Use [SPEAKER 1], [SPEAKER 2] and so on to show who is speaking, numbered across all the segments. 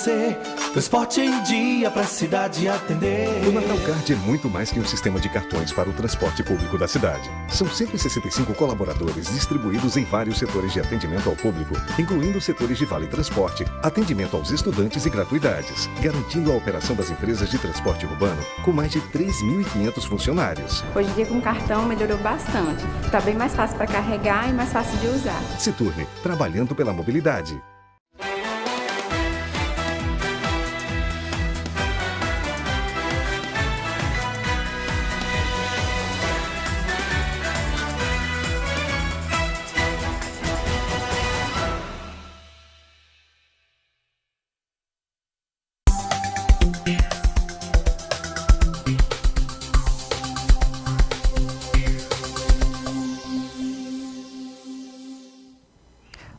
[SPEAKER 1] você. Transporte em dia pra cidade atender.
[SPEAKER 2] O Natal Card é muito mais que um sistema de cartões para o transporte público da cidade. São 165 colaboradores distribuídos em vários setores de atendimento ao público, incluindo setores de vale transporte, atendimento aos estudantes e gratuidades, garantindo a operação das empresas de transporte urbano com mais de 3.500 funcionários.
[SPEAKER 3] Hoje em dia com cartão melhorou bastante. Está bem mais fácil para carregar e mais fácil de usar.
[SPEAKER 2] Seturne, trabalhando pela mobilidade.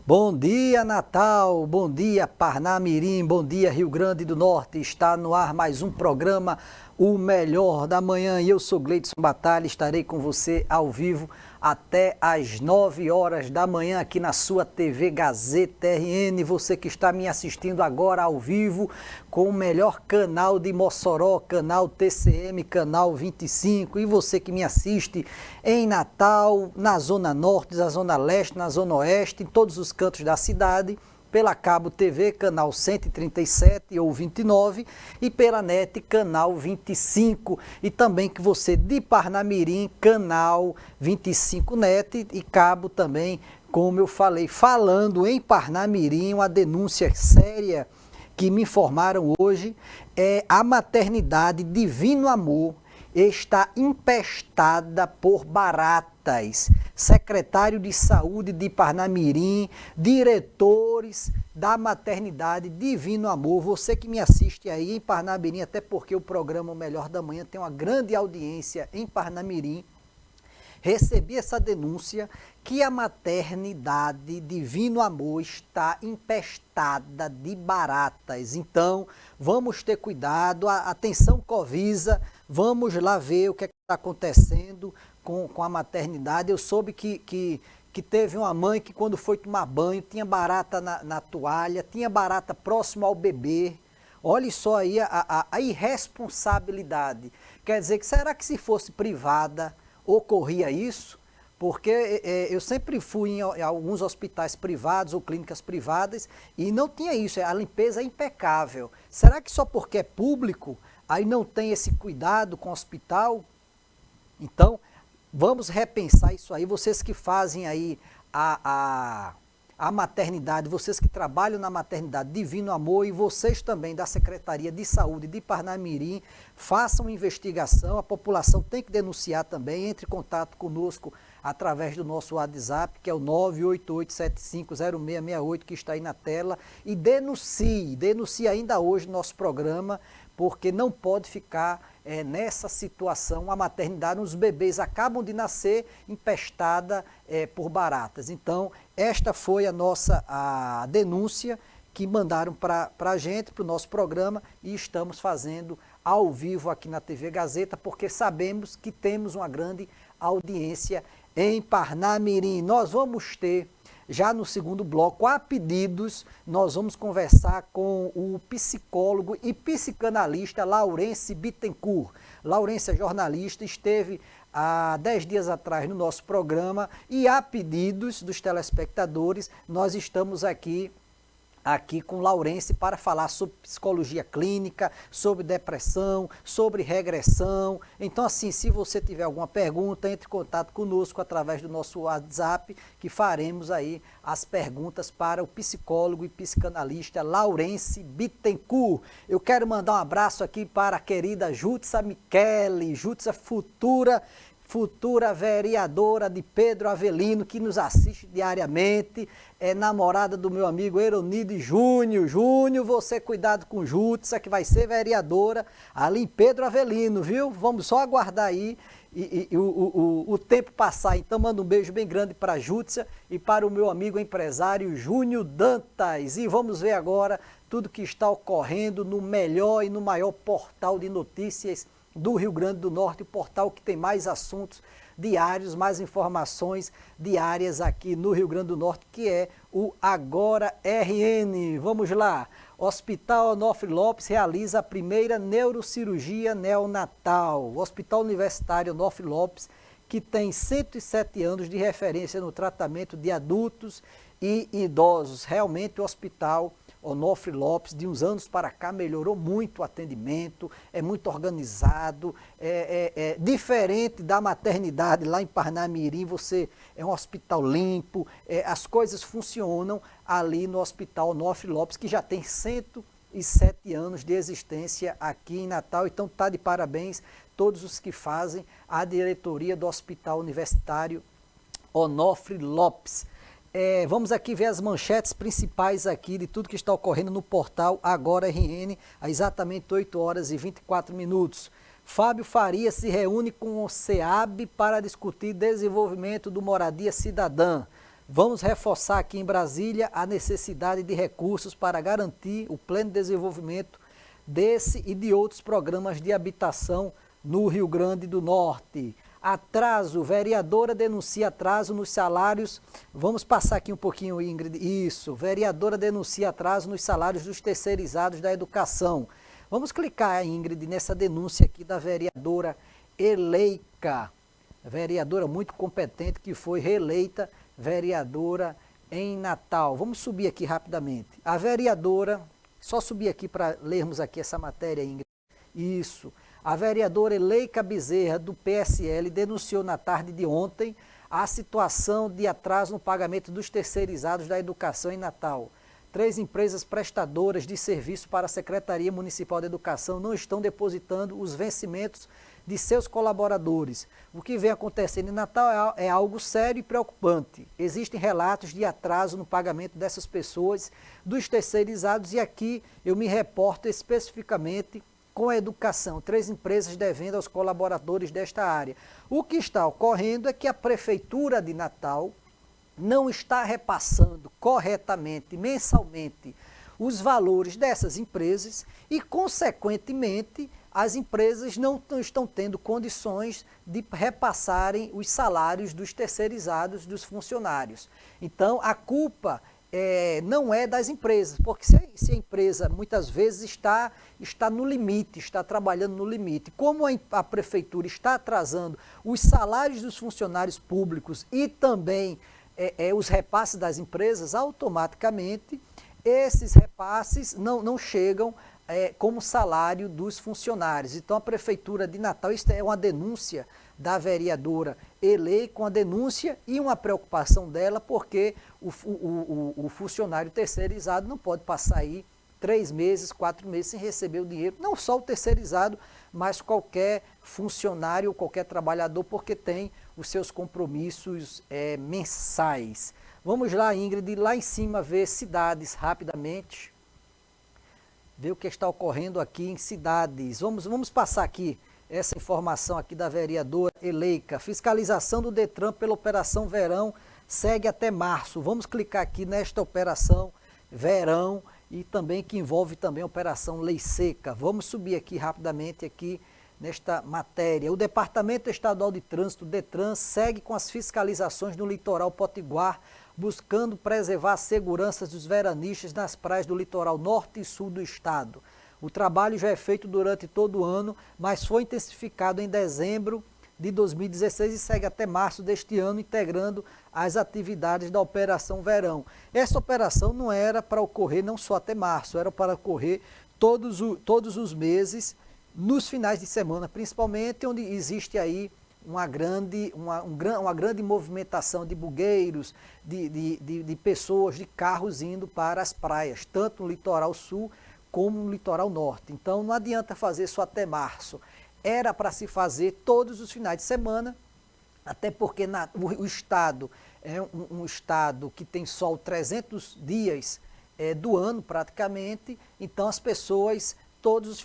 [SPEAKER 4] Bom dia, Natal, bom dia, Parnamirim, bom dia, Rio Grande do Norte. Está no ar mais um programa, O Melhor da Manhã. E eu sou Gleidson Batalha, estarei com você ao vivo até às 9 horas da manhã aqui na sua TV Gazeta RN. Você que está me assistindo agora ao vivo com o melhor canal de Mossoró, canal TCM, canal 25. E você que me assiste em Natal, na Zona Norte, na Zona Leste, na Zona Oeste, em todos os cantos da cidade, pela Cabo TV, canal 137 ou 29, e pela NET, canal 25. E também que você de Parnamirim, canal 25 NET, e Cabo também, como eu falei. Falando em Parnamirim, uma denúncia séria que me informaram hoje, é a maternidade Divino Amor está empestada por baratas. Secretário de Saúde de Parnamirim, diretores da maternidade Divino Amor, você que me assiste aí em Parnamirim, até porque o programa O Melhor da Manhã tem uma grande audiência em Parnamirim, recebi essa denúncia que a maternidade Divino Amor está empestada de baratas. Então, vamos ter cuidado, atenção Covisa, vamos lá ver o que está acontecendo com a maternidade. Eu soube que teve uma mãe que quando foi tomar banho tinha barata na toalha, tinha barata próximo ao bebê. Olha só aí a irresponsabilidade. Quer dizer, que será que se fosse privada ocorria isso? Porque eu sempre fui em alguns hospitais privados ou clínicas privadas e não tinha isso, a limpeza é impecável. Será que só porque é público, aí não tem esse cuidado com o hospital? Então, vamos repensar isso aí, vocês que fazem aí a maternidade, vocês que trabalham na maternidade Divino Amor e vocês também da Secretaria de Saúde de Parnamirim, façam investigação, a população tem que denunciar também, entre em contato conosco através do nosso WhatsApp, que é o 988750668, que está aí na tela, e denuncie ainda hoje no nosso programa, porque não pode ficar nessa situação, a maternidade, os bebês acabam de nascer empestada por baratas. Então, esta foi a denúncia que mandaram para a gente, para o nosso programa, e estamos fazendo ao vivo aqui na TV Gazeta, porque sabemos que temos uma grande audiência em Parnamirim. Nós vamos ter, já no segundo bloco, a pedidos, nós vamos conversar com o psicólogo e psicanalista Laurence Bittencourt. Laurence é jornalista, esteve há 10 dias atrás no nosso programa e a pedidos dos telespectadores, nós estamos aqui com Laurence para falar sobre psicologia clínica, sobre depressão, sobre regressão. Então, assim, se você tiver alguma pergunta, entre em contato conosco através do nosso WhatsApp, que faremos aí as perguntas para o psicólogo e psicanalista Laurence Bittencourt. Eu quero mandar um abraço aqui para a querida Jutsa Michele, Jutsa futura vereadora de Pedro Avelino, que nos assiste diariamente, é namorada do meu amigo Eronide Júnior. Júnior, você cuidado com Jutsa, que vai ser vereadora ali em Pedro Avelino, viu? Vamos só aguardar aí e o tempo passar. Então, manda um beijo bem grande para a Jutsa e para o meu amigo empresário Júnior Dantas. E vamos ver agora tudo que está ocorrendo no melhor e no maior portal de notícias do Rio Grande do Norte, o portal que tem mais assuntos diários, mais informações diárias aqui no Rio Grande do Norte, que é o Agora RN. Vamos lá. Hospital Onofre Lopes realiza a primeira neurocirurgia neonatal. O Hospital Universitário Onofre Lopes, que tem 107 anos de referência no tratamento de adultos e idosos. Realmente o Hospital Onofre Lopes, de uns anos para cá, melhorou muito o atendimento, é muito organizado, é diferente da maternidade lá em Parnamirim, você é um hospital limpo, as coisas funcionam ali no Hospital Onofre Lopes, que já tem 107 anos de existência aqui em Natal, então está de parabéns todos os que fazem a diretoria do Hospital Universitário Onofre Lopes. Vamos aqui ver as manchetes principais aqui de tudo que está ocorrendo no portal Agora RN, há exatamente 8 horas e 24 minutos. Fábio Faria se reúne com o SEAB para discutir desenvolvimento do Moradia Cidadã. Vamos reforçar aqui em Brasília a necessidade de recursos para garantir o pleno desenvolvimento desse e de outros programas de habitação no Rio Grande do Norte. Atraso, vereadora denuncia atraso nos salários, vamos passar aqui um pouquinho, Ingrid, isso, vereadora denuncia atraso nos salários dos terceirizados da educação. Vamos clicar, Ingrid, nessa denúncia aqui da vereadora Eleica, vereadora muito competente que foi reeleita vereadora em Natal. Vamos subir aqui rapidamente. A vereadora, só subir aqui para lermos aqui essa matéria, Ingrid, isso. A vereadora Eleica Bezerra, do PSL, denunciou na tarde de ontem a situação de atraso no pagamento dos terceirizados da educação em Natal. 3 empresas prestadoras de serviço para a Secretaria Municipal de Educação não estão depositando os vencimentos de seus colaboradores. O que vem acontecendo em Natal é algo sério e preocupante. Existem relatos de atraso no pagamento dessas pessoas, dos terceirizados, e aqui eu me reporto especificamente com a educação, 3 empresas devendo aos colaboradores desta área. O que está ocorrendo é que a Prefeitura de Natal não está repassando corretamente, mensalmente, os valores dessas empresas e, consequentemente, as empresas não estão tendo condições de repassarem os salários dos terceirizados, dos funcionários. Então, a culpa não é das empresas, porque se a empresa muitas vezes está no limite, está trabalhando no limite, como a prefeitura está atrasando os salários dos funcionários públicos e também os repasses das empresas, automaticamente esses repasses não chegam como salário dos funcionários. Então a Prefeitura de Natal, isso é uma denúncia da vereadora Eleica, com a denúncia e uma preocupação dela, porque o funcionário terceirizado não pode passar aí 3 meses, 4 meses sem receber o dinheiro, não só o terceirizado, mas qualquer funcionário ou qualquer trabalhador, porque tem os seus compromissos mensais. Vamos lá, Ingrid, lá em cima ver cidades rapidamente, ver o que está ocorrendo aqui em cidades. Vamos passar aqui essa informação aqui da vereadora Eleica. Fiscalização do Detran pela Operação Verão segue até março. Vamos clicar aqui nesta Operação Verão e também que envolve também a Operação Lei Seca. Vamos subir aqui rapidamente aqui nesta matéria. O Departamento Estadual de Trânsito, Detran, segue com as fiscalizações no litoral potiguar, buscando preservar a segurança dos veranistas nas praias do litoral norte e sul do estado. O trabalho já é feito durante todo o ano, mas foi intensificado em dezembro de 2016 e segue até março deste ano, integrando as atividades da Operação Verão. Essa operação não era para ocorrer não só até março, era para ocorrer todos os meses, nos finais de semana, principalmente onde existe aí uma grande movimentação de bugueiros, de pessoas, de carros indo para as praias, tanto no litoral sul como no litoral norte. Então não adianta fazer só até março, era para se fazer todos os finais de semana, até porque o estado é um estado que tem sol 300 dias do ano praticamente, então as pessoas todos os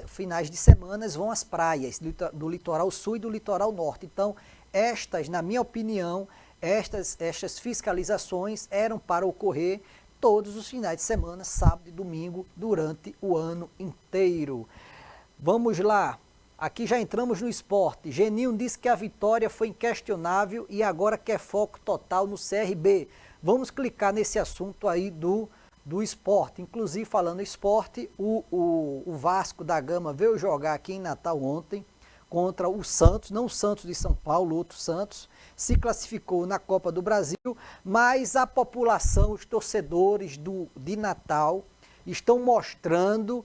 [SPEAKER 4] finais de semana vão às praias do litoral sul e do litoral norte. Então na minha opinião, estas fiscalizações eram para ocorrer todos os finais de semana, sábado e domingo, durante o ano inteiro. Vamos lá. Aqui já entramos no esporte. Geninho disse que a vitória foi inquestionável e agora quer foco total no CRB. Vamos clicar nesse assunto aí do esporte. Inclusive, falando em esporte, o Vasco da Gama veio jogar aqui em Natal ontem contra o Santos, não o Santos de São Paulo, outro Santos, se classificou na Copa do Brasil, mas a população, os torcedores de Natal estão mostrando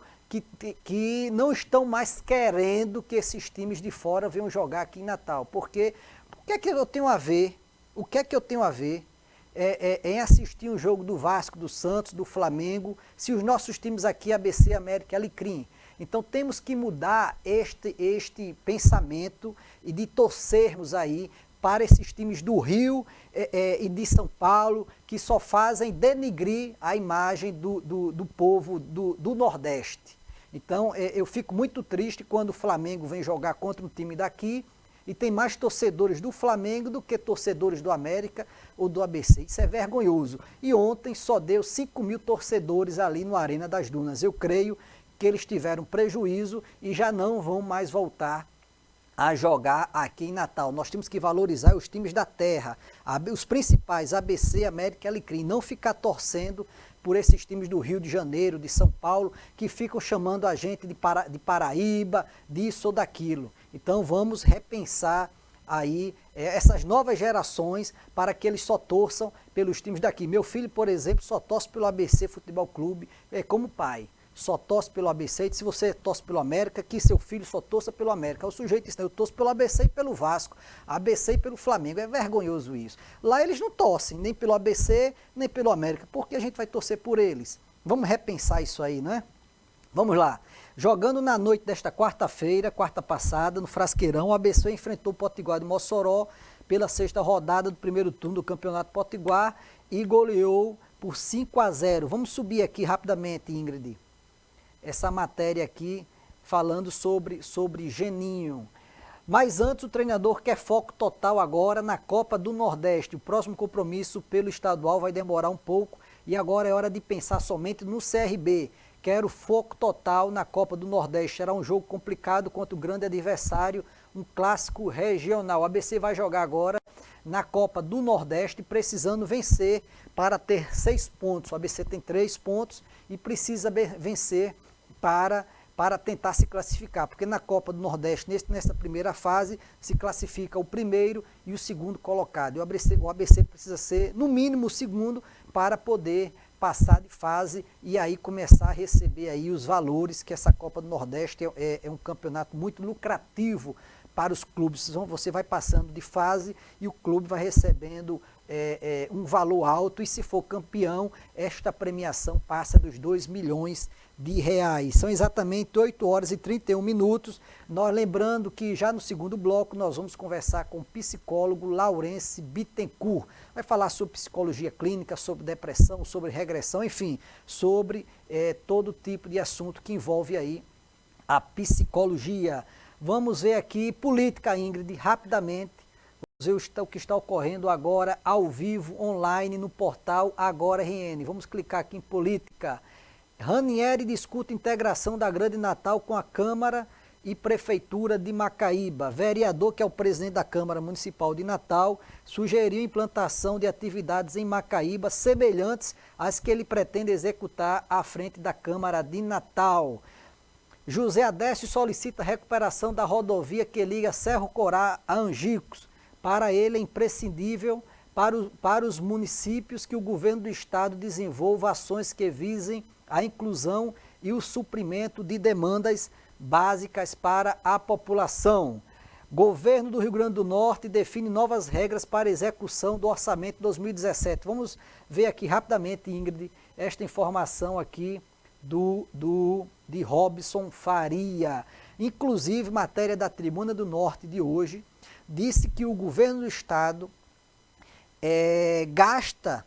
[SPEAKER 4] que não estão mais querendo que esses times de fora venham jogar aqui em Natal. Porque o que é que eu tenho a ver? O que é que eu tenho a ver em assistir um jogo do Vasco, do Santos, do Flamengo, se os nossos times aqui, ABC, América e Alecrim? Então temos que mudar este pensamento e de torcermos aí para esses times do Rio e de São Paulo, que só fazem denigrir a imagem do povo do Nordeste. Então, eu fico muito triste quando o Flamengo vem jogar contra um time daqui e tem mais torcedores do Flamengo do que torcedores do América ou do ABC. Isso é vergonhoso. E ontem só deu 5 mil torcedores ali no Arena das Dunas. Eu creio que eles tiveram prejuízo e já não vão mais voltar a jogar aqui em Natal. Nós temos que valorizar os times da terra, os principais, ABC, América e Alecrim, não ficar torcendo por esses times do Rio de Janeiro, de São Paulo, que ficam chamando a gente de Paraíba, disso ou daquilo. Então vamos repensar aí essas novas gerações para que eles só torçam pelos times daqui. Meu filho, por exemplo, só torce pelo ABC Futebol Clube, como pai. Só torce pelo ABC, e se você torce pelo América, que seu filho só torça pelo América. O sujeito diz, eu torço pelo ABC e pelo Vasco, ABC e pelo Flamengo. É vergonhoso isso. Lá eles não torcem, nem pelo ABC, nem pelo América, porque a gente vai torcer por eles. Vamos repensar isso aí, não é? Vamos lá. Jogando na noite desta quarta-feira, quarta passada, no Frasqueirão, o ABC enfrentou o Potiguar de Mossoró pela 6ª rodada do primeiro turno do Campeonato Potiguar e goleou por 5-0. Vamos subir aqui rapidamente, Ingrid, essa matéria aqui falando sobre Geninho. Mas antes, o treinador quer foco total agora na Copa do Nordeste. O próximo compromisso pelo estadual vai demorar um pouco e agora é hora de pensar somente no CRB. Quero foco total na Copa do Nordeste. Será um jogo complicado contra o grande adversário, um clássico regional. O ABC vai jogar agora na Copa do Nordeste, precisando vencer para ter 6 pontos. O ABC tem 3 pontos e precisa vencer para tentar se classificar, porque na Copa do Nordeste, nessa primeira fase, se classifica o primeiro e o segundo colocado. E o ABC precisa ser, no mínimo, o segundo para poder passar de fase e aí começar a receber aí os valores que essa Copa do Nordeste é um campeonato muito lucrativo para os clubes. Você vai passando de fase e o clube vai recebendo um valor alto e se for campeão, esta premiação passa dos 2 milhões de reais. São exatamente 8 horas e 31 minutos. Nós lembrando que já no segundo bloco nós vamos conversar com o psicólogo Laurence Bittencourt. Vai falar sobre psicologia clínica, sobre depressão, sobre regressão, enfim, sobre todo tipo de assunto que envolve aí a psicologia. Vamos ver aqui política, Ingrid, rapidamente. Vamos ver o que está ocorrendo agora ao vivo, online, no portal Agora RN. Vamos clicar aqui em política. Ranieri discute integração da Grande Natal com a Câmara e Prefeitura de Macaíba. Vereador, que é o presidente da Câmara Municipal de Natal, sugeriu implantação de atividades em Macaíba semelhantes às que ele pretende executar à frente da Câmara de Natal. José Adécio solicita recuperação da rodovia que liga Cerro Corá a Angicos. Para ele é imprescindível para os municípios que o governo do estado desenvolva ações que visem a inclusão e o suprimento de demandas básicas para a população. Governo do Rio Grande do Norte define novas regras para execução do orçamento 2017. Vamos ver aqui rapidamente, Ingrid, esta informação aqui de Robson Faria. Inclusive, matéria da Tribuna do Norte de hoje, disse que o governo do estado gasta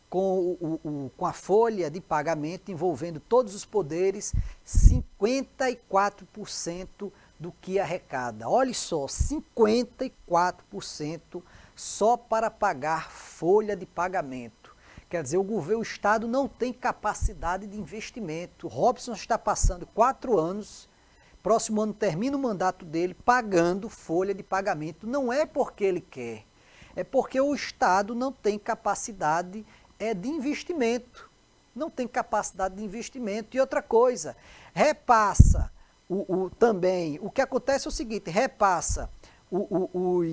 [SPEAKER 4] com a folha de pagamento envolvendo todos os poderes 54% do que arrecada. Olha só, 54% só para pagar folha de pagamento. Quer dizer, o estado não tem capacidade de investimento. Robson está passando 4 anos Próximo ano termina o mandato dele pagando folha de pagamento. Não é porque ele quer, é porque o Estado não tem capacidade de investimento. Não tem capacidade de investimento. E outra coisa, repassa também. O que acontece é o seguinte, repassa o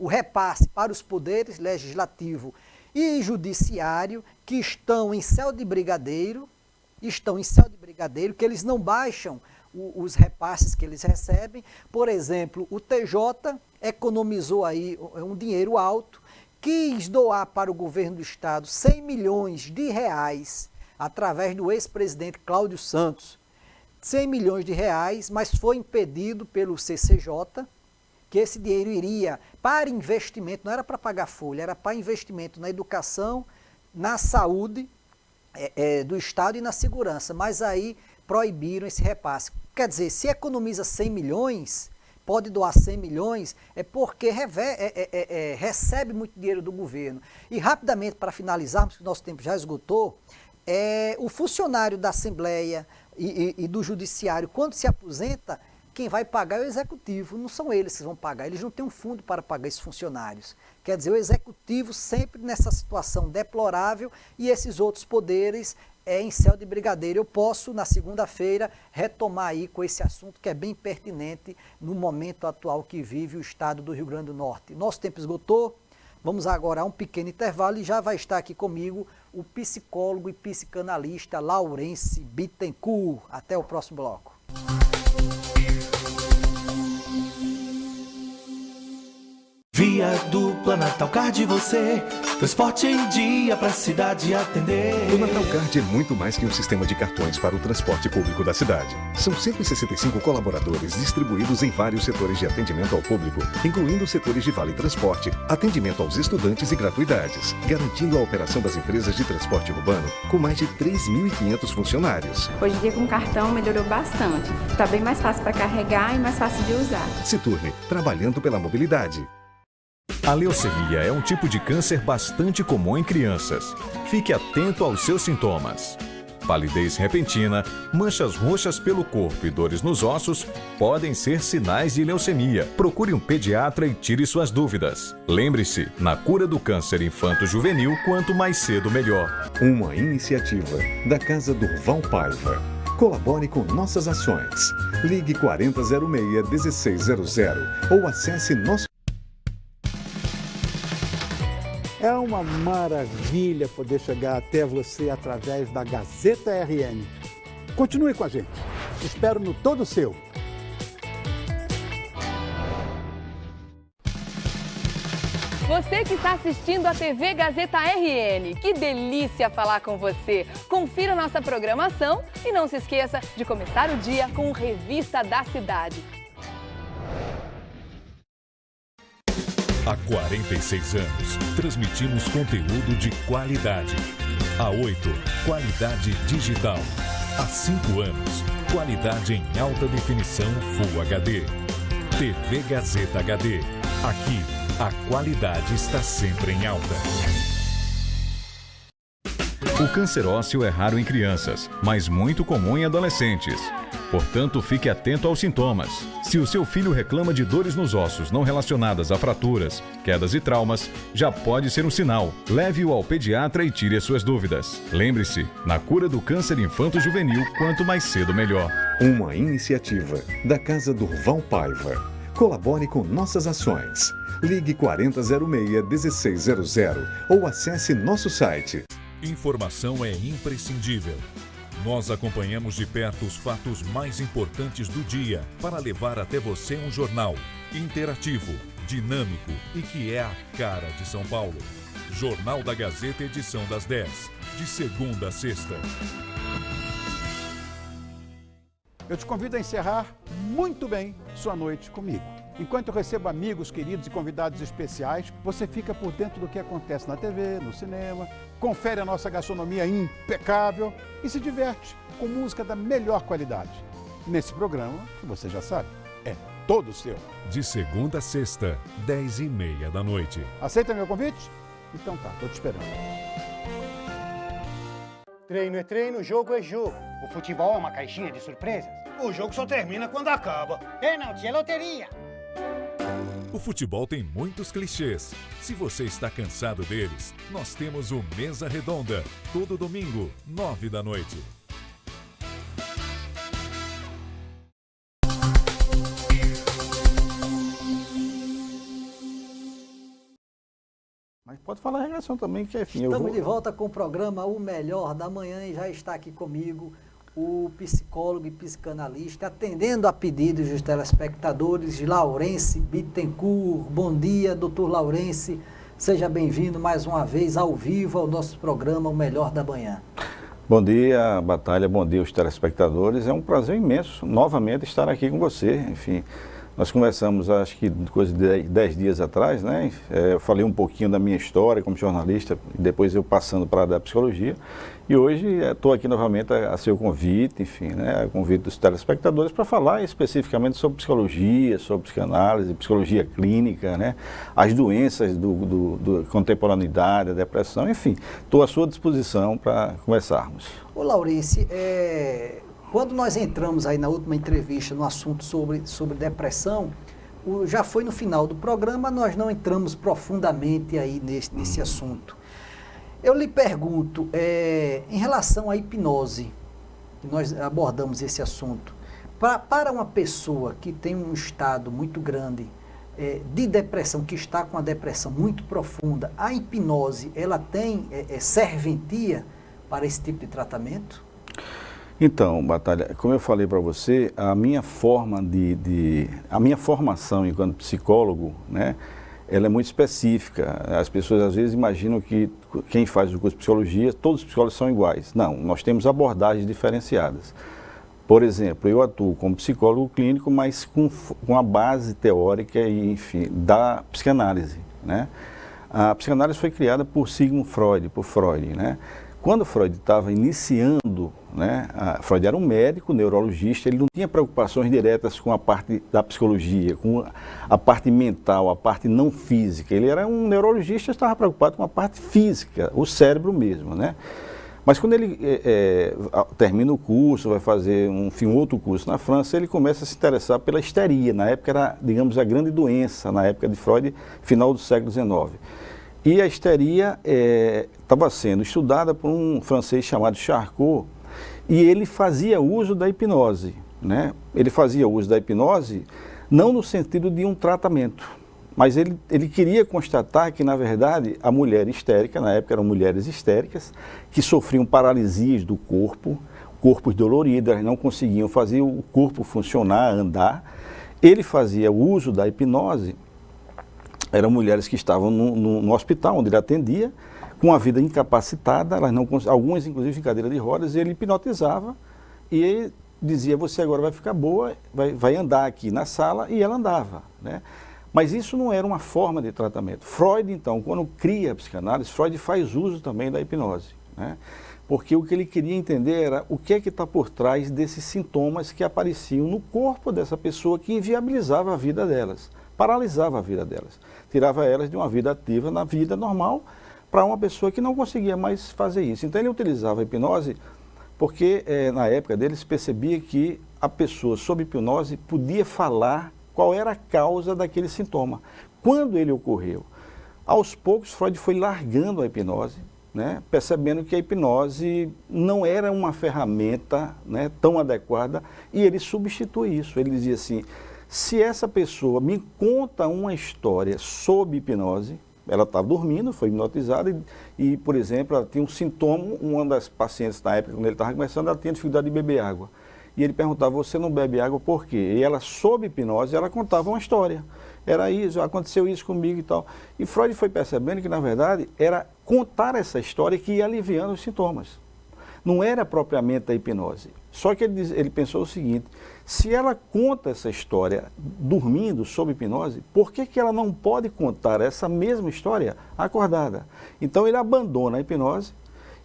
[SPEAKER 4] repasse para os poderes legislativo e judiciário que estão em céu de brigadeiro, que eles não baixam os repasses que eles recebem. Por exemplo, o TJ economizou aí um dinheiro alto, quis doar para o governo do estado 100 milhões de reais através do ex-presidente Cláudio Santos, 100 milhões de reais, mas foi impedido pelo CCJ, que esse dinheiro iria para investimento, não era para pagar folha, era para investimento na educação, na saúde do Estado e na segurança, mas aí proibiram esse repasse. Quer dizer, se economiza 100 milhões, pode doar 100 milhões, é porque recebe muito dinheiro do governo. E rapidamente, para finalizarmos, porque o nosso tempo já esgotou, o funcionário da Assembleia e do Judiciário, quando se aposenta, quem vai pagar é o Executivo, não são eles que vão pagar, eles não têm um fundo para pagar esses funcionários. Quer dizer, o Executivo sempre nessa situação deplorável e esses outros poderes em céu de brigadeiro. Eu posso, na segunda-feira, retomar aí com esse assunto que é bem pertinente no momento atual que vive o estado do Rio Grande do Norte. Nosso tempo esgotou, vamos agora a um pequeno intervalo e já vai estar aqui comigo o psicólogo e psicanalista Laurence Bittencourt. Até o próximo bloco.
[SPEAKER 1] Via dupla Natal Card você, transporte em dia pra cidade atender.
[SPEAKER 2] O Natal Card é muito mais que um sistema de cartões para o transporte público da cidade. São 165 colaboradores distribuídos em vários setores de atendimento ao público, incluindo setores de vale transporte, atendimento aos estudantes e gratuidades, garantindo a operação das empresas de transporte urbano com mais de 3.500 funcionários.
[SPEAKER 3] Hoje em dia com cartão melhorou bastante. Está bem mais fácil para carregar e mais fácil de usar.
[SPEAKER 2] Se turne, trabalhando pela mobilidade.
[SPEAKER 5] A leucemia é um tipo de câncer bastante comum em crianças. Fique atento aos seus sintomas. Palidez repentina, manchas roxas pelo corpo e dores nos ossos podem ser sinais de leucemia. Procure um pediatra e tire suas dúvidas. Lembre-se, na cura do câncer infanto-juvenil, quanto mais cedo melhor.
[SPEAKER 2] Uma iniciativa da Casa Durval Paiva. Colabore com nossas ações. Ligue 4006-1600 ou acesse nosso.
[SPEAKER 6] É uma maravilha poder chegar até você através da Gazeta RN. Continue com a gente. Espero no Todo Seu.
[SPEAKER 7] Você que está assistindo a TV Gazeta RN, que delícia falar com você! Confira nossa programação e não se esqueça de começar o dia com o Revista da Cidade.
[SPEAKER 8] Há 46 anos, transmitimos conteúdo de qualidade. Há 8, qualidade digital. Há 5 anos, qualidade em alta definição Full HD. TV Gazeta HD. Aqui, a qualidade está sempre em alta.
[SPEAKER 5] O câncer ósseo é raro em crianças, mas muito comum em adolescentes. Portanto, fique atento aos sintomas. Se o seu filho reclama de dores nos ossos não relacionadas a fraturas, quedas e traumas, já pode ser um sinal. Leve-o ao pediatra e tire as suas dúvidas. Lembre-se, na cura do câncer infanto-juvenil, quanto mais cedo melhor.
[SPEAKER 2] Uma iniciativa da Casa Durval Paiva. Colabore com nossas ações. Ligue 4006-1600 ou acesse nosso site.
[SPEAKER 8] Informação é imprescindível. Nós acompanhamos de perto os fatos mais importantes do dia para levar até você um jornal interativo, dinâmico e que é a cara de São Paulo. Jornal da Gazeta, edição das 10, de segunda a sexta.
[SPEAKER 6] Eu te convido a encerrar muito bem sua noite comigo. Enquanto eu recebo amigos, queridos e convidados especiais, você fica por dentro do que acontece na TV, no cinema, confere a nossa gastronomia impecável e se diverte com música da melhor qualidade. Nesse programa, que você já sabe, é todo seu.
[SPEAKER 8] De segunda a sexta, 10h30 da noite.
[SPEAKER 6] Aceita meu convite? Então tá, tô te esperando.
[SPEAKER 9] Treino é treino, jogo é jogo. O futebol é uma caixinha de surpresas.
[SPEAKER 10] O jogo só termina quando acaba.
[SPEAKER 9] Pênalti, é loteria.
[SPEAKER 8] O futebol tem muitos clichês. Se você está cansado deles, nós temos o Mesa Redonda, todo domingo, 9 da noite.
[SPEAKER 6] Mas pode falar a reação também, que enfim,
[SPEAKER 4] Estamos de volta com o programa O Melhor da Manhã e já está aqui comigo o psicólogo e psicanalista, atendendo a pedidos dos telespectadores, Laurence Bittencourt. Bom dia, doutor Laurence. Seja bem-vindo mais uma vez ao vivo ao nosso programa O Melhor da Manhã.
[SPEAKER 11] Bom dia, Batalha. Bom dia aos telespectadores. É um prazer imenso, novamente, estar aqui com você. Enfim, nós conversamos, acho que coisa de 10 dias atrás, né? Eu falei um pouquinho da minha história como jornalista, e depois eu passando para a da psicologia. E hoje estou aqui novamente a seu convite, enfim, né? A convite dos telespectadores para falar especificamente sobre psicologia, sobre psicanálise, psicologia clínica, né? As doenças do contemporaneidade, a depressão, enfim. Estou à sua disposição para conversarmos.
[SPEAKER 4] Ô Laurence, quando nós entramos aí na última entrevista no assunto sobre depressão, já foi no final do programa, nós não entramos profundamente aí nesse assunto. Eu lhe pergunto, em relação à hipnose, nós abordamos esse assunto, para uma pessoa que tem um estado muito grande de depressão, que está com a depressão muito profunda, a hipnose, ela tem serventia para esse tipo de tratamento?
[SPEAKER 11] Então, Batalha, como eu falei para você, a minha forma a minha formação enquanto psicólogo, né, ela é muito específica. As pessoas às vezes imaginam que quem faz o curso de psicologia, todos os psicólogos são iguais. Não, nós temos abordagens diferenciadas. Por exemplo, eu atuo como psicólogo clínico, mas com a base teórica e, enfim, da psicanálise, né? A psicanálise foi criada por Sigmund Freud, né? Quando Freud estava iniciando, né, Freud era um médico, neurologista, ele não tinha preocupações diretas com a parte da psicologia, com a parte mental, a parte não física. Ele era um neurologista, estava preocupado com a parte física, o cérebro mesmo, né? Mas quando ele termina o curso, vai fazer um outro curso na França, ele começa a se interessar pela histeria. Na época era, digamos, a grande doença, na época de Freud, final do século XIX. E a histeria estava sendo estudada por um francês chamado Charcot, e ele fazia uso da hipnose, né? Ele fazia uso da hipnose não no sentido de um tratamento, mas ele queria constatar que, na verdade, a mulher histérica, na época eram mulheres histéricas, que sofriam paralisias do corpo, corpos doloridos, elas não conseguiam fazer o corpo funcionar, andar. Ele fazia uso da hipnose. Eram mulheres que estavam no hospital onde ele atendia, com a vida incapacitada, algumas inclusive em cadeira de rodas, e ele hipnotizava e ele dizia, você agora vai ficar boa, vai andar aqui na sala, e ela andava, né? Mas isso não era uma forma de tratamento. Freud, então, quando cria a psicanálise, Freud faz uso também da hipnose, né? Porque o que ele queria entender era o que é que está por trás desses sintomas que apareciam no corpo dessa pessoa, que inviabilizava a vida delas, paralisava a vida delas, tirava elas de uma vida ativa na vida normal para uma pessoa que não conseguia mais fazer isso. Então ele utilizava a hipnose porque na época dele se percebia que a pessoa sob hipnose podia falar qual era a causa daquele sintoma, quando ele ocorreu. Aos poucos Freud foi largando a hipnose, né, percebendo que a hipnose não era uma ferramenta, né, tão adequada, e ele substitui isso. Ele dizia assim, se essa pessoa me conta uma história sob hipnose, ela estava dormindo, foi hipnotizada e, por exemplo, ela tinha um sintoma, uma das pacientes na época, quando ele estava começando, ela tinha dificuldade de beber água. E ele perguntava, você não bebe água por quê? E ela, sob hipnose, ela contava uma história. Era isso, aconteceu isso comigo e tal. E Freud foi percebendo que, na verdade, era contar essa história que ia aliviando os sintomas. Não era propriamente a hipnose. Só que ele pensou o seguinte, se ela conta essa história dormindo, sob hipnose, por que ela não pode contar essa mesma história acordada? Então ele abandona a hipnose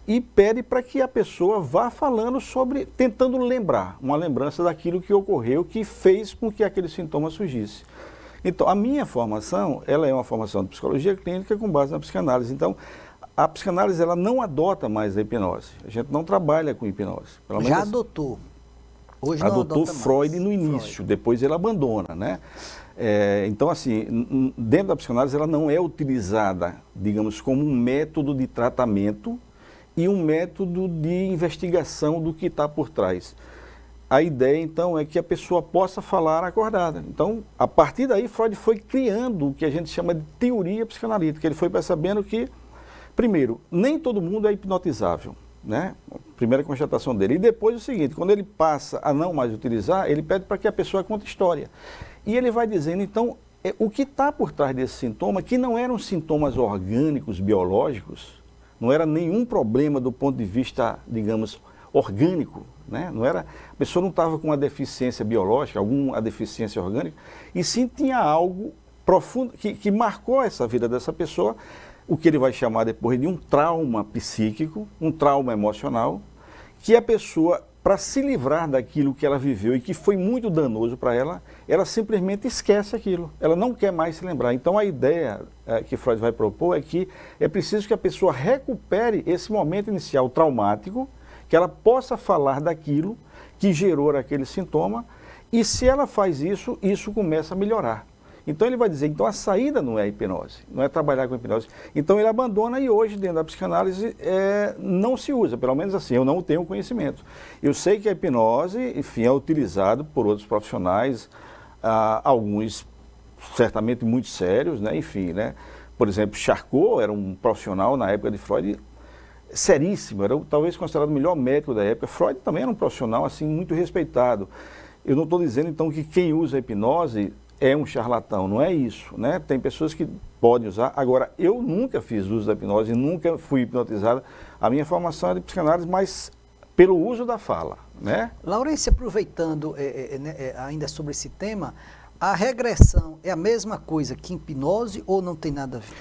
[SPEAKER 11] e pede para que a pessoa vá falando sobre, tentando lembrar, uma lembrança daquilo que ocorreu, que fez com que aquele sintoma surgisse. Então a minha formação, ela é uma formação de psicologia clínica com base na psicanálise. Então A psicanálise ela não adota mais a hipnose. A gente não trabalha com hipnose.
[SPEAKER 4] Pelo menos já adotou. Hoje não
[SPEAKER 11] adotou
[SPEAKER 4] adota
[SPEAKER 11] Freud
[SPEAKER 4] mais.
[SPEAKER 11] no início, depois ele abandona, né? Então, assim, dentro da psicanálise ela não é utilizada, digamos, como um método de tratamento e um método de investigação do que está por trás. A ideia, então, é que a pessoa possa falar acordada. Então, a partir daí, Freud foi criando o que a gente chama de teoria psicanalítica. Ele foi percebendo que, primeiro, nem todo mundo é hipnotizável, né? Primeira constatação dele. E depois o seguinte, quando ele passa a não mais utilizar, ele pede para que a pessoa conte história. E ele vai dizendo, então, o que está por trás desse sintoma, que não eram sintomas orgânicos, biológicos, não era nenhum problema do ponto de vista, digamos, orgânico, né? Não era, a pessoa não estava com uma deficiência biológica, alguma deficiência orgânica, e sim tinha algo profundo que marcou essa vida dessa pessoa, o que ele vai chamar depois de um trauma psíquico, um trauma emocional, que a pessoa, para se livrar daquilo que ela viveu e que foi muito danoso para ela, ela simplesmente esquece aquilo, ela não quer mais se lembrar. Então a ideia que Freud vai propor é que é preciso que a pessoa recupere esse momento inicial traumático, que ela possa falar daquilo que gerou aquele sintoma, e se ela faz isso, isso começa a melhorar. Então ele vai dizer, então a saída não é a hipnose, não é trabalhar com a hipnose. Então ele abandona e hoje dentro da psicanálise não se usa, pelo menos assim, eu não tenho conhecimento. Eu sei que a hipnose, enfim, é utilizado por outros profissionais, alguns certamente muito sérios, né? Enfim, né? Por exemplo, Charcot era um profissional na época de Freud seríssimo, era talvez considerado o melhor médico da época. Freud também era um profissional assim muito respeitado. Eu não estou dizendo então que quem usa a hipnose é um charlatão, não é isso, né? Tem pessoas que podem usar. Agora, eu nunca fiz uso da hipnose, nunca fui hipnotizado. A minha formação é de psicanálise, mas pelo uso da fala, né?
[SPEAKER 4] Laurence, aproveitando ainda sobre esse tema, a regressão é a mesma coisa que hipnose ou não tem nada a ver?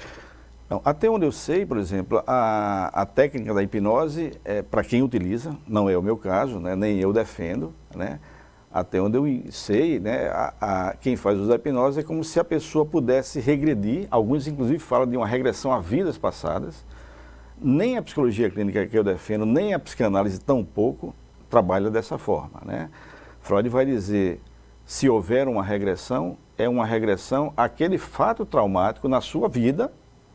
[SPEAKER 11] Não, até onde eu sei, por exemplo, a técnica da hipnose, para quem utiliza, não é o meu caso, né? Nem eu defendo, né? Até onde eu sei, né, quem faz uso da hipnose é como se a pessoa pudesse regredir, alguns inclusive falam de uma regressão a vidas passadas. Nem a psicologia clínica que eu defendo, nem a psicanálise tampouco trabalha dessa forma, né? Freud vai dizer, se houver uma regressão, é uma regressão àquele fato traumático na sua vida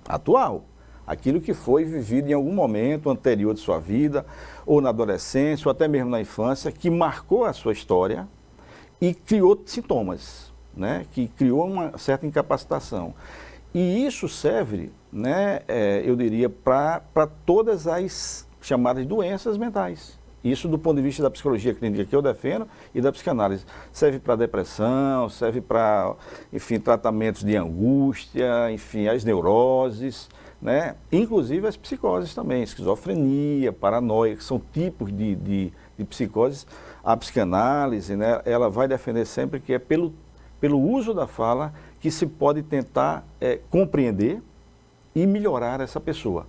[SPEAKER 11] atual. Aquilo que foi vivido em algum momento anterior de sua vida, ou na adolescência, ou até mesmo na infância, que marcou a sua história e criou sintomas, né? Que criou uma certa incapacitação. E isso serve, né, eu diria, para todas as chamadas doenças mentais. Isso do ponto de vista da psicologia clínica que eu defendo e da psicanálise. Serve para depressão, serve para, enfim, tratamentos de angústia, enfim, as neuroses, né? Inclusive as psicoses também, esquizofrenia, paranoia, que são tipos de psicoses. A psicanálise, né, ela vai defender sempre que é pelo uso da fala que se pode tentar compreender e melhorar essa pessoa,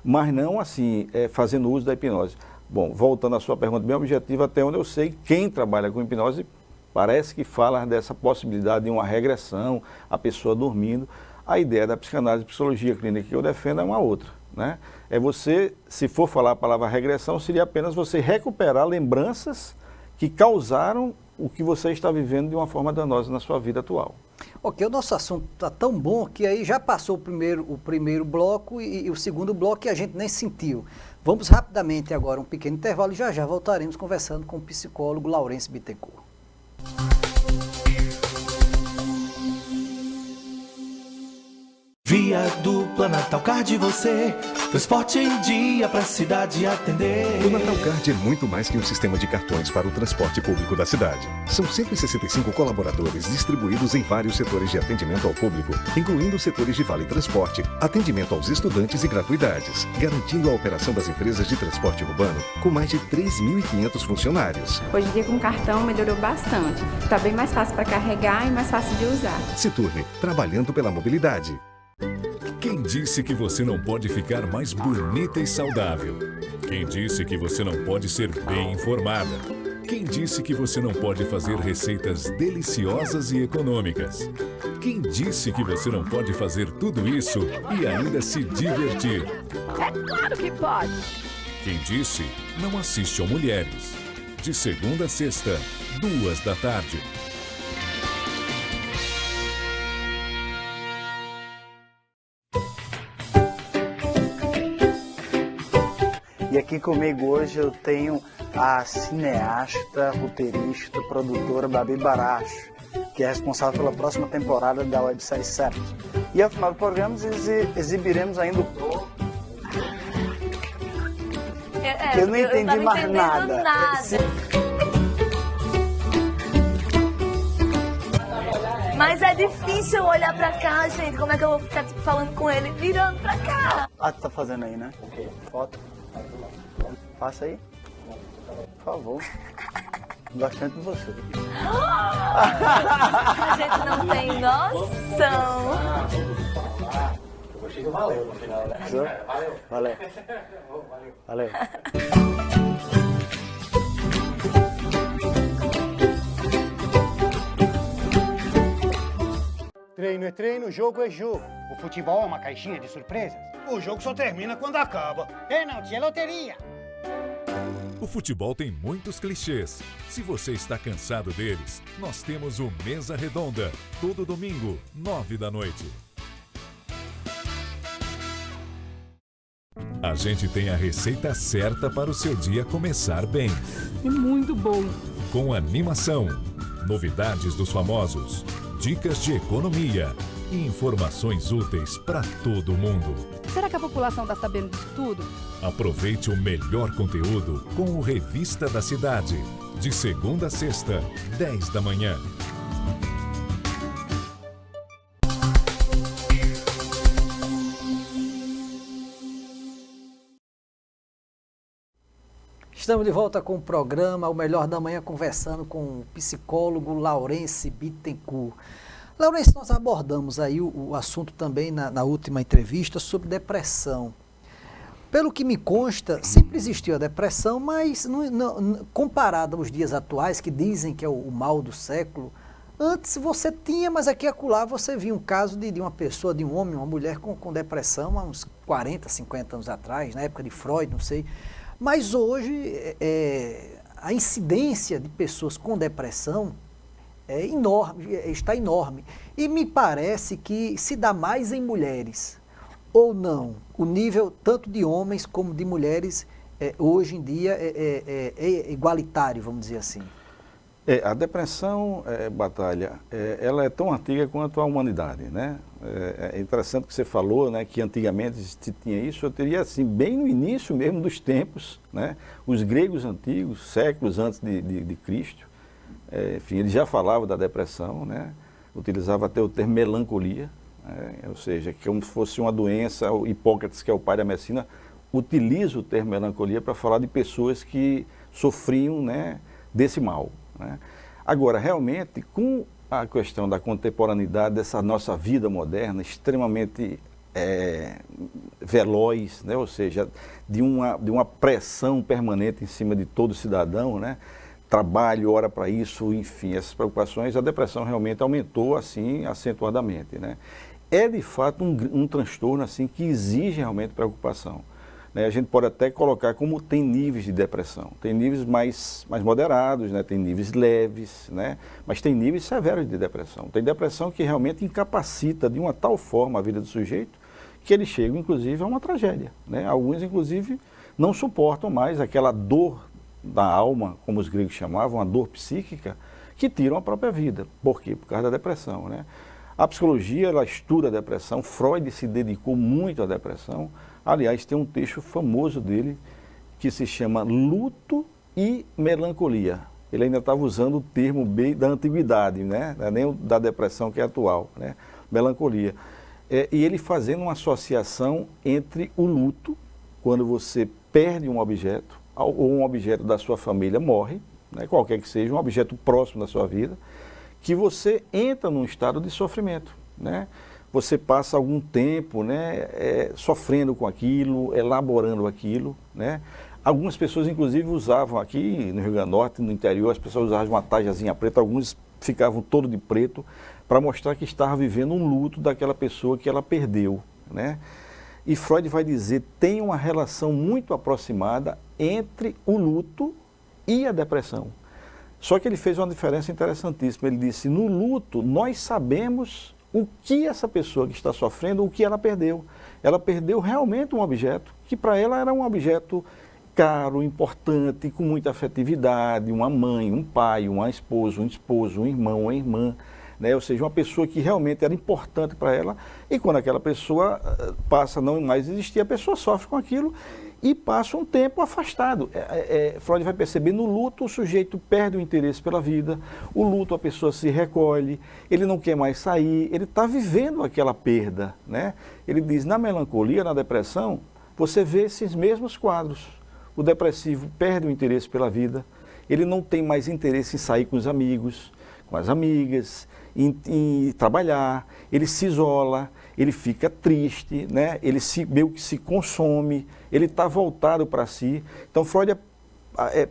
[SPEAKER 11] mas não assim, fazendo uso da hipnose. Bom, voltando à sua pergunta bem objetiva, até onde eu sei, quem trabalha com hipnose parece que fala dessa possibilidade de uma regressão, a pessoa dormindo. A ideia da psicanálise e psicologia clínica que eu defendo é uma outra, né? É você, se for falar a palavra regressão, seria apenas você recuperar lembranças que causaram o que você está vivendo de uma forma danosa na sua vida atual.
[SPEAKER 4] Ok, o nosso assunto está tão bom que aí já passou o primeiro bloco e o segundo bloco que a gente nem sentiu. Vamos rapidamente agora, um pequeno intervalo e já voltaremos conversando com o psicólogo Laurence Bittencourt.
[SPEAKER 1] Via Dupla Natalcard você, transporte em dia pra cidade atender.
[SPEAKER 2] O Natalcard é muito mais que um sistema de cartões para o transporte público da cidade. São 165 colaboradores distribuídos em vários setores de atendimento ao público, incluindo os setores de vale transporte, atendimento aos estudantes e gratuidades, garantindo a operação das empresas de transporte urbano com mais de 3.500 funcionários.
[SPEAKER 3] Hoje em dia com cartão melhorou bastante. Está bem mais fácil para carregar e mais fácil de usar.
[SPEAKER 2] Seturne, trabalhando pela mobilidade.
[SPEAKER 8] Quem disse que você não pode ficar mais bonita e saudável? Quem disse que você não pode ser bem informada? Quem disse que você não pode fazer receitas deliciosas e econômicas? Quem disse que você não pode fazer tudo isso e ainda se divertir?
[SPEAKER 12] É claro que pode!
[SPEAKER 8] Quem disse, não assiste ao Mulheres. De segunda a sexta, 14h.
[SPEAKER 13] E aqui comigo hoje eu tenho a cineasta, roteirista, produtora Babi Baracho, que é responsável pela próxima temporada da websérie Certo. E ao final do programa exibiremos ainda o... Eu não entendi mais nada.
[SPEAKER 12] Mas é difícil olhar pra cá, gente. Como é que eu vou ficar falando com ele virando pra cá?
[SPEAKER 13] Ah, tu tá fazendo aí, né? Foto. Passa aí. Por favor. Gosto tanto de você.
[SPEAKER 12] A gente não tem noção.
[SPEAKER 14] Eu achei que valeu no final, né?
[SPEAKER 13] Valeu. Valeu.
[SPEAKER 9] Treino é treino, jogo é jogo. O futebol é uma caixinha de surpresas.
[SPEAKER 10] O jogo só termina quando acaba.
[SPEAKER 9] Pênalti é loteria.
[SPEAKER 8] O futebol tem muitos clichês. Se você está cansado deles, nós temos o Mesa Redonda, todo domingo, 21h. A gente tem a receita certa para o seu dia começar bem.
[SPEAKER 15] É muito bom.
[SPEAKER 8] Com animação, novidades dos famosos, dicas de economia e informações úteis para todo mundo.
[SPEAKER 15] Será que a população está sabendo disso tudo?
[SPEAKER 8] Aproveite o melhor conteúdo com o Revista da Cidade. De segunda a sexta, 10h.
[SPEAKER 4] Estamos de volta com o programa O Melhor da Manhã, conversando com o psicólogo Laurence Bittencourt. Laurence, nós abordamos aí o assunto também na última entrevista sobre depressão. Pelo que me consta, sempre existiu a depressão, mas comparado aos dias atuais, que dizem que é o mal do século, antes você tinha, mas aqui e acolá você via um caso de uma pessoa, de um homem, uma mulher com depressão há uns 40, 50 anos atrás, na época de Freud, não sei. Mas hoje a incidência de pessoas com depressão é enorme, está enorme. E me parece que se dá mais em mulheres, ou não. O nível tanto de homens como de mulheres hoje em dia é igualitário, vamos dizer assim.
[SPEAKER 11] A depressão, Batalha, ela é tão antiga quanto a humanidade, né? É interessante que você falou, né, que antigamente se tinha isso. Eu teria, assim, bem no início mesmo dos tempos, né? Os gregos antigos, séculos antes de Cristo, enfim, eles já falavam da depressão, né? Utilizava até o termo melancolia, ou seja, que como se fosse uma doença. O Hipócrates, que é o pai da medicina, utiliza o termo melancolia para falar de pessoas que sofriam, né, desse mal. Né? Agora, realmente, com a questão da contemporaneidade, dessa nossa vida moderna, extremamente veloz, né? Ou seja, de uma pressão permanente em cima de todo cidadão, né? Trabalho, hora para isso, enfim, essas preocupações, a depressão realmente aumentou assim acentuadamente. Né? É de fato um transtorno assim, que exige realmente preocupação. Né? A gente pode até colocar como tem níveis de depressão. Tem níveis mais moderados, né? Tem níveis leves, né? Mas tem níveis severos de depressão. Tem depressão que realmente incapacita de uma tal forma a vida do sujeito que ele chega, inclusive, a uma tragédia. Né? Alguns, inclusive, não suportam mais aquela dor da alma, como os gregos chamavam, a dor psíquica, que tiram a própria vida. Por quê? Por causa da depressão. Né? A psicologia, ela estuda a depressão. Freud se dedicou muito à depressão. Aliás, tem um texto famoso dele que se chama Luto e Melancolia. Ele ainda estava usando o termo bem da antiguidade, né? Não é nem da depressão que é atual, né? Melancolia. E ele fazendo uma associação entre o luto, quando você perde um objeto, ou um objeto da sua família morre, né? Qualquer que seja, um objeto próximo da sua vida, que você entra num estado de sofrimento, né? Você passa algum tempo, né, sofrendo com aquilo, elaborando aquilo, né? Algumas pessoas, inclusive, usavam aqui no Rio Grande do Norte, no interior, as pessoas usavam uma tajazinha preta, alguns ficavam todo de preto, para mostrar que estava vivendo um luto daquela pessoa que ela perdeu, né? E Freud vai dizer, tem uma relação muito aproximada entre o luto e a depressão. Só que ele fez uma diferença interessantíssima. Ele disse, no luto, nós sabemos o que essa pessoa que está sofrendo, o que ela perdeu. Ela perdeu realmente um objeto, que para ela era um objeto caro, importante, com muita afetividade, uma mãe, um pai, uma esposa, um esposo, um irmão, uma irmã, né? Ou seja, uma pessoa que realmente era importante para ela, e quando aquela pessoa passa a não mais existir, a pessoa sofre com aquilo e passa um tempo afastado. Freud vai perceber, no luto o sujeito perde o interesse pela vida, o luto a pessoa se recolhe, ele não quer mais sair, ele está vivendo aquela perda, né? Ele diz, na melancolia, na depressão, você vê esses mesmos quadros. O depressivo perde o interesse pela vida, ele não tem mais interesse em sair com os amigos, com as amigas, em trabalhar, ele se isola, ele fica triste, né? Ele meio que se consome, ele está voltado para si. Então Freud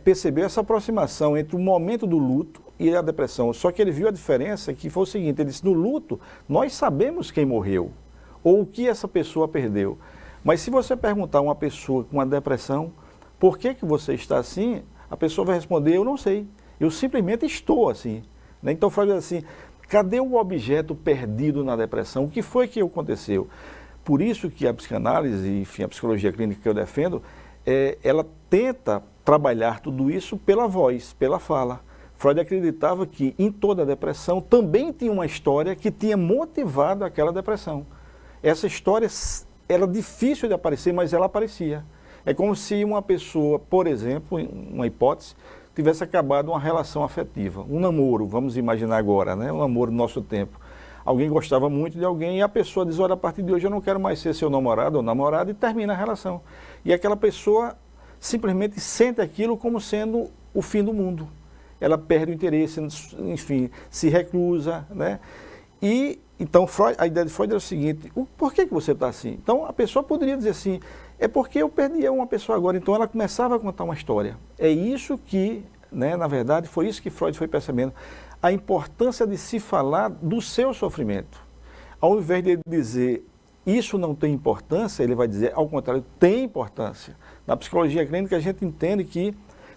[SPEAKER 11] percebeu essa aproximação entre o momento do luto e a depressão. Só que ele viu a diferença, que foi o seguinte, ele disse, no luto nós sabemos quem morreu, ou o que essa pessoa perdeu. Mas se você perguntar a uma pessoa com uma depressão, por que você está assim? A pessoa vai responder, eu não sei, eu simplesmente estou assim. Né? Então Freud diz assim, cadê o objeto perdido na depressão? O que foi que aconteceu? Por isso que a psicanálise, enfim, a psicologia clínica que eu defendo, ela tenta trabalhar tudo isso pela voz, pela fala. Freud acreditava que em toda a depressão também tinha uma história que tinha motivado aquela depressão. Essa história era difícil de aparecer, mas ela aparecia. É como se uma pessoa, por exemplo, uma hipótese, tivesse acabado uma relação afetiva, um namoro, vamos imaginar agora, né? Um namoro no nosso tempo. Alguém gostava muito de alguém e a pessoa diz, olha, a partir de hoje eu não quero mais ser seu namorado ou namorada, e termina a relação. E aquela pessoa simplesmente sente aquilo como sendo o fim do mundo. Ela perde o interesse, enfim, se reclusa, né? E então a ideia de Freud era o seguinte, por que você está assim? Então a pessoa poderia dizer assim, é porque eu perdi uma pessoa agora, então ela começava a contar uma história. É isso que, né, na verdade, foi isso que Freud foi percebendo, a importância de se falar do seu sofrimento. Ao invés de dizer, isso não tem importância, ele vai dizer, ao contrário, tem importância. Na psicologia clínica a gente entende que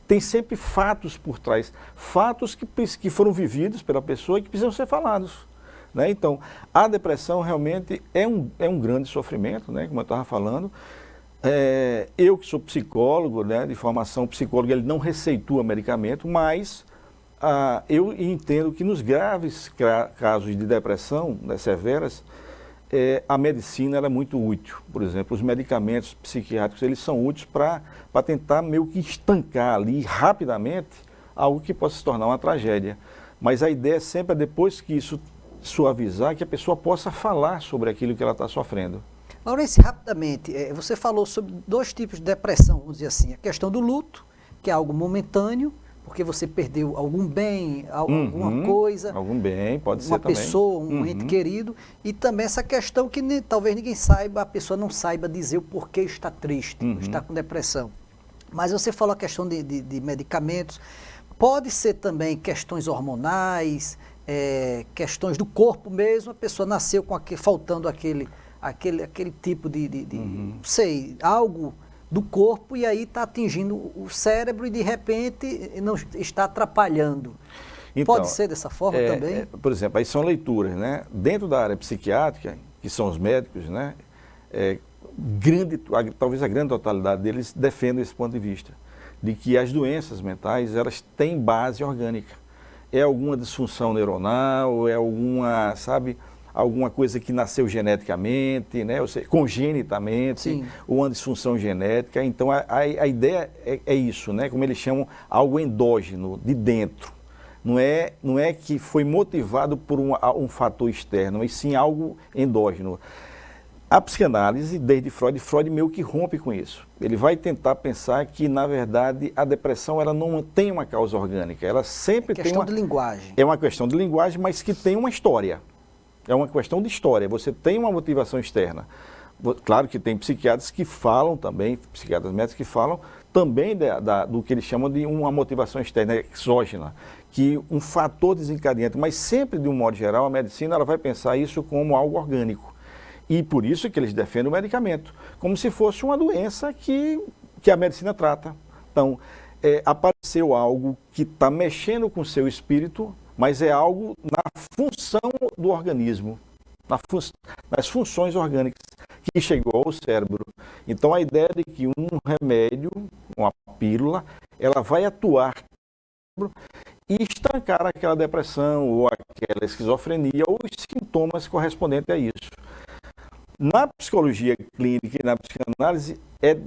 [SPEAKER 11] tem sempre fatos por trás, fatos que foram vividos pela pessoa e que precisam ser falados. Né? Então, a depressão realmente é um grande sofrimento, né, como eu estava falando. Eu que sou psicólogo, né, de formação, psicólogo, ele não receitua medicamento, mas eu entendo que nos graves casos de depressão, né, severas, a medicina ela é muito útil. Por exemplo, os medicamentos psiquiátricos, eles são úteis para tentar meio que estancar ali rapidamente algo que possa se tornar uma tragédia. Mas a ideia sempre é, depois que isso suavizar, que a pessoa possa falar sobre aquilo que ela está sofrendo.
[SPEAKER 4] Laurence, rapidamente, você falou sobre dois tipos de depressão, vamos dizer assim, a questão do luto, que é algo momentâneo, porque você perdeu algum bem, alguma coisa.
[SPEAKER 11] Algum bem, pode ser
[SPEAKER 4] também. Uma pessoa, um ente querido, e também essa questão que talvez ninguém saiba, a pessoa não saiba dizer o porquê está triste, está com depressão. Mas você falou a questão de medicamentos, pode ser também questões hormonais, questões do corpo mesmo, a pessoa nasceu com faltando aquele tipo não sei, algo do corpo e aí está atingindo o cérebro e de repente não está atrapalhando. Então, pode ser dessa forma também?
[SPEAKER 11] Por exemplo, aí são leituras, né? Dentro da área psiquiátrica, que são os médicos, né? Talvez a grande totalidade deles defendem esse ponto de vista, de que as doenças mentais, elas têm base orgânica. É alguma disfunção neuronal, é alguma, alguma coisa que nasceu geneticamente, né? Ou seja, congenitamente, ou uma disfunção genética. Então, a ideia é isso, né? Como eles chamam, algo endógeno, de dentro. Não é que foi motivado por um fator externo, mas sim algo endógeno. A psicanálise, desde Freud meio que rompe com isso. Ele vai tentar pensar que, na verdade, a depressão ela não tem uma causa orgânica. Ela sempre tem uma...
[SPEAKER 4] questão de linguagem.
[SPEAKER 11] É uma questão de linguagem, mas que tem uma história. É uma questão de história. Você tem uma motivação externa. Claro que tem psiquiatras que falam também, psiquiatras médicos que falam também do que eles chamam de uma motivação externa, exógena, que um fator desencadeante, mas sempre de um modo geral, a medicina ela vai pensar isso como algo orgânico. E por isso que eles defendem o medicamento, como se fosse uma doença que a medicina trata. Então, apareceu algo que está mexendo com o seu espírito, mas é algo na função do organismo, nas funções orgânicas, que chegou ao cérebro. Então, a ideia de que um remédio, uma pílula, ela vai atuar no cérebro e estancar aquela depressão ou aquela esquizofrenia ou os sintomas correspondentes a isso. Na psicologia clínica e na psicanálise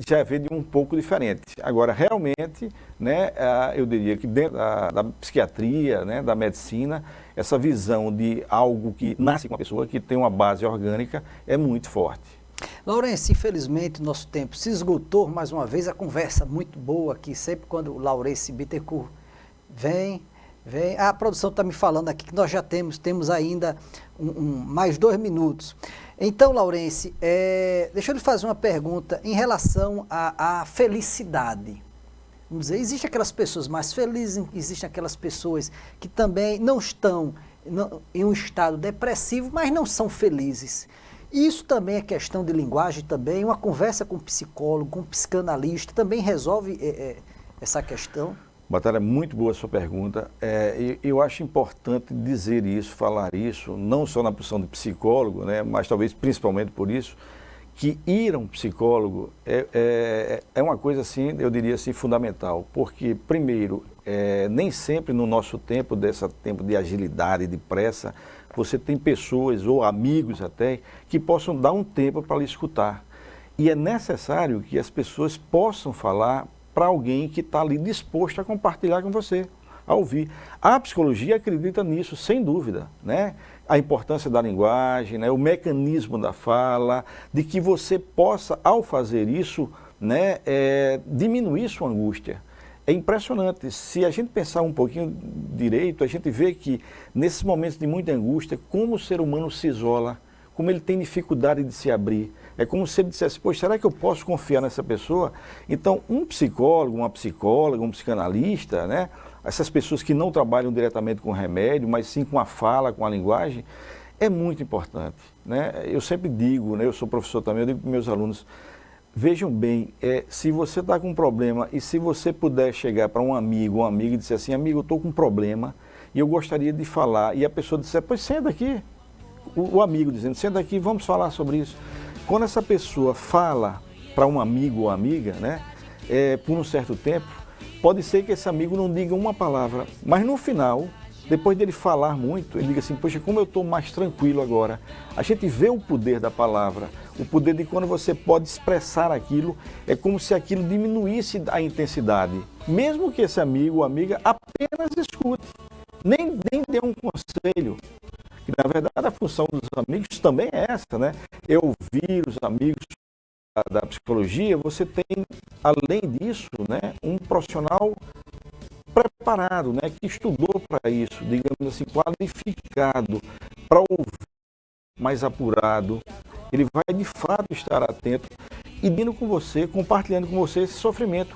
[SPEAKER 11] já vê de um pouco diferente. Agora, realmente, né, eu diria que dentro da psiquiatria, né, da medicina, essa visão de algo que nasce com uma pessoa, que tem uma base orgânica, é muito forte.
[SPEAKER 4] Laurence, infelizmente, nosso tempo se esgotou. Mais uma vez, a conversa muito boa aqui, sempre quando o Laurence Bittencourt vem. A produção está me falando aqui que nós já temos ainda mais 2 minutos. Então, Laurence, deixa eu lhe fazer uma pergunta em relação à felicidade. Vamos dizer, existem aquelas pessoas mais felizes, existem aquelas pessoas que também não estão em um estado depressivo, mas não são felizes. Isso também é questão de linguagem também, uma conversa com um psicólogo, com um psicanalista, também resolve essa questão?
[SPEAKER 11] Batalha, muito boa a sua pergunta. Eu acho importante dizer isso, falar isso, não só na posição de psicólogo, né, mas talvez principalmente por isso, que ir a um psicólogo é uma coisa assim, eu diria assim, fundamental. Porque, primeiro, nem sempre no nosso tempo, desse tempo de agilidade, de pressa, você tem pessoas ou amigos até que possam dar um tempo para lhe escutar. E é necessário que as pessoas possam falar para alguém que está ali disposto a compartilhar com você, a ouvir. A psicologia acredita nisso, sem dúvida, né? A importância da linguagem, né? O mecanismo da fala, de que você possa, ao fazer isso, né, diminuir sua angústia. É impressionante, se a gente pensar um pouquinho direito, a gente vê que nesses momentos de muita angústia, como o ser humano se isola, como ele tem dificuldade de se abrir. É como se ele dissesse, poxa, será que eu posso confiar nessa pessoa? Então, um psicólogo, uma psicóloga, um psicanalista, né? Essas pessoas que não trabalham diretamente com remédio, mas sim com a fala, com a linguagem, é muito importante, né? Eu sempre digo, né? Eu sou professor também, eu digo para meus alunos, vejam bem, se você está com um problema e se você puder chegar para um amigo ou uma amiga e dizer assim, amigo, eu estou com um problema e eu gostaria de falar, e a pessoa disser, pois senta aqui, o amigo dizendo, senta aqui, vamos falar sobre isso. Quando essa pessoa fala para um amigo ou amiga, né, por um certo tempo, pode ser que esse amigo não diga uma palavra, mas no final, depois dele falar muito, ele diga assim, poxa, como eu estou mais tranquilo agora. A gente vê o poder da palavra, o poder de quando você pode expressar aquilo, é como se aquilo diminuísse a intensidade. Mesmo que esse amigo ou amiga apenas escute, nem dê um conselho. E, na verdade, a função dos amigos também é essa, né? Eu ouvir os amigos da psicologia, você tem, além disso, né, um profissional preparado, né, que estudou para isso, digamos assim, qualificado, para ouvir, mais apurado. Ele vai, de fato, estar atento e indo com você, compartilhando com você esse sofrimento,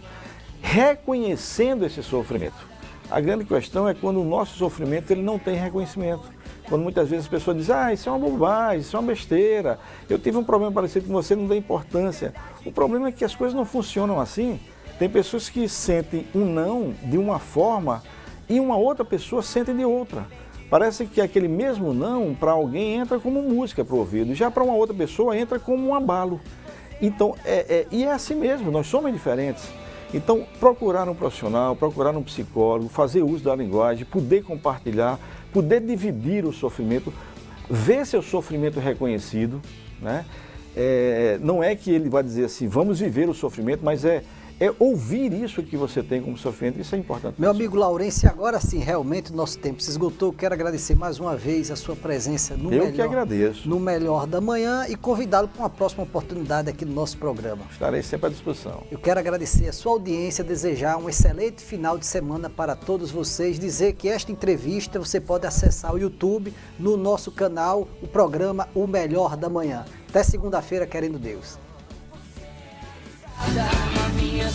[SPEAKER 11] reconhecendo esse sofrimento. A grande questão é quando o nosso sofrimento ele não tem reconhecimento. Quando muitas vezes as pessoas dizem, isso é uma bobagem, isso é uma besteira, eu tive um problema parecido com você, não dá importância. O problema é que as coisas não funcionam assim. Tem pessoas que sentem um não de uma forma e uma outra pessoa sente de outra. Parece que aquele mesmo não para alguém entra como música para o ouvido, já para uma outra pessoa entra como um abalo. Então, e é assim mesmo, nós somos diferentes. Então, procurar um profissional, procurar um psicólogo, fazer uso da linguagem, poder compartilhar, poder dividir o sofrimento, ver seu sofrimento reconhecido, né? Não é que ele vai dizer assim, vamos viver o sofrimento, mas é ouvir isso que você tem como sofrimento, isso é importante.
[SPEAKER 4] Meu amigo Laurence, agora sim, realmente o nosso tempo se esgotou. Eu quero agradecer mais uma vez a sua presença no Melhor da Manhã e convidá-lo para uma próxima oportunidade aqui no nosso programa.
[SPEAKER 11] Estarei sempre à disposição.
[SPEAKER 4] Eu quero agradecer a sua audiência, desejar um excelente final de semana para todos vocês, dizer que esta entrevista você pode acessar o YouTube, no nosso canal, o programa O Melhor da Manhã. Até segunda-feira, querendo Deus.
[SPEAKER 1] Minha